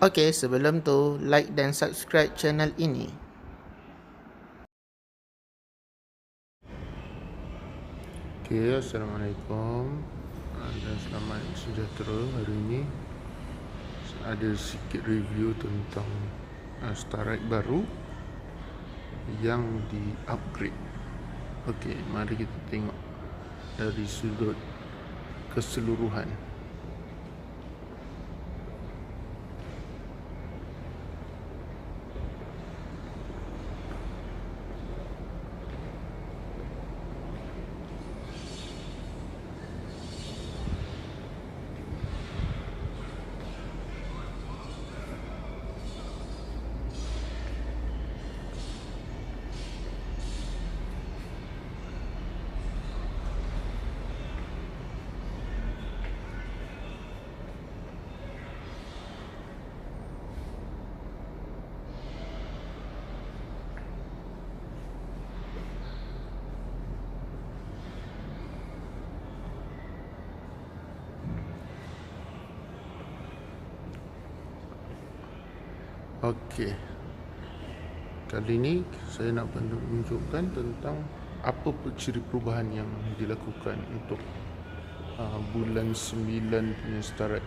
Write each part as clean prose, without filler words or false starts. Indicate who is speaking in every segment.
Speaker 1: Okey, sebelum tu like dan subscribe channel ini.
Speaker 2: Okay, Assalamualaikum dan selamat sejahtera. Hari ini ada sikit review tentang Starex baru yang di-upgrade. Okey, mari kita tengok dari sudut keseluruhan. Okey, kali ini saya nak menunjukkan tentang apa ciri perubahan yang dilakukan untuk bulan 9 punya Starex.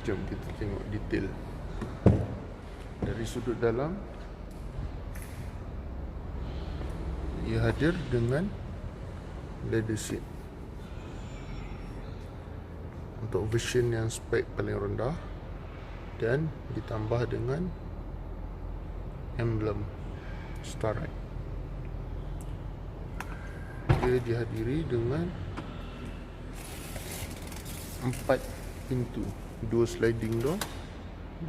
Speaker 2: Jom kita tengok detail dari sudut dalam. Ia hadir dengan leather seat untuk version yang spek paling rendah, dan ditambah dengan emblem Starex. Dia dihadiri dengan 4 pintu, 2 sliding door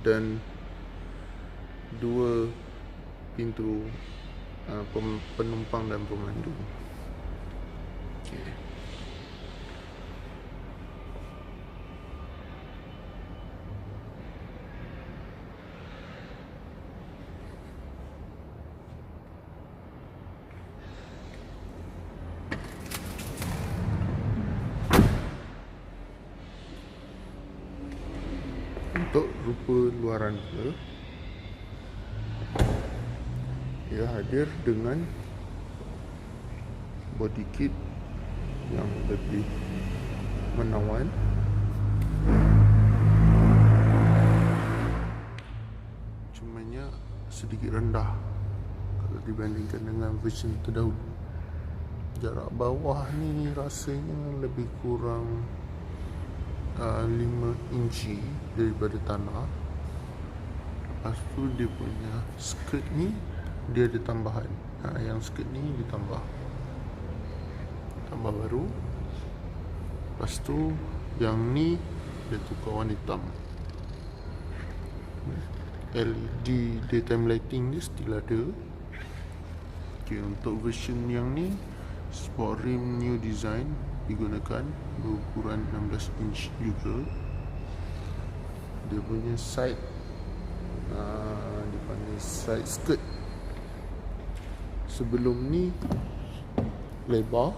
Speaker 2: dan 2 pintu penumpang dan pemandu. Okay. Untuk rupa luaran dia, ia hadir dengan body kit yang lebih menawan, cumanya sedikit rendah kalau dibandingkan dengan version terdahulu. Jarak bawah ni rasanya lebih kurang 5 inci daripada tanah. Lepas tu dia punya skirt ni dia ada tambahan. Yang skirt ni ditambah baru. Lepas tu yang ni dia tukar warna hitam. LED daytime lighting ni still ada. Okay, untuk version yang ni sport rim new design digunakan, berukuran 16 inch juga. Dia punya side dipanggil side skirt sebelum ni lebar,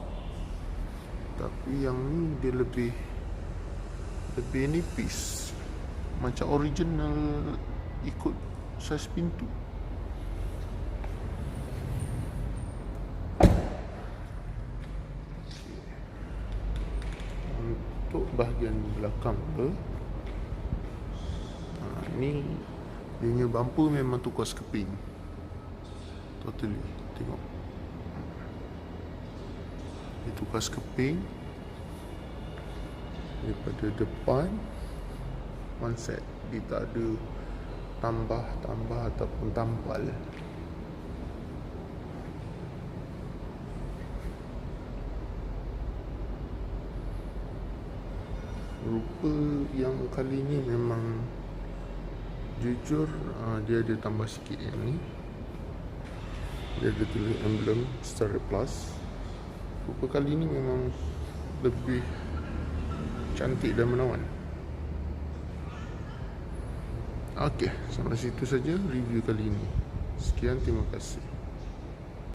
Speaker 2: tapi yang ni dia lebih nipis, macam original ikut saiz pintu. Untuk bahagian belakang tu, ni dia punya bumper memang tukar skeping totally. Tengok, dia tukar skeping daripada depan one set. Dia tak ada tambah ataupun tampal. Rupa yang kali ni memang jujur, dia ada tambah sikit yang ni. Dia ada tulis emblem Starex Plus. Rupa kali ni memang lebih cantik dan menawan. Okey, sampai situ saja review kali ini. Sekian, terima kasih.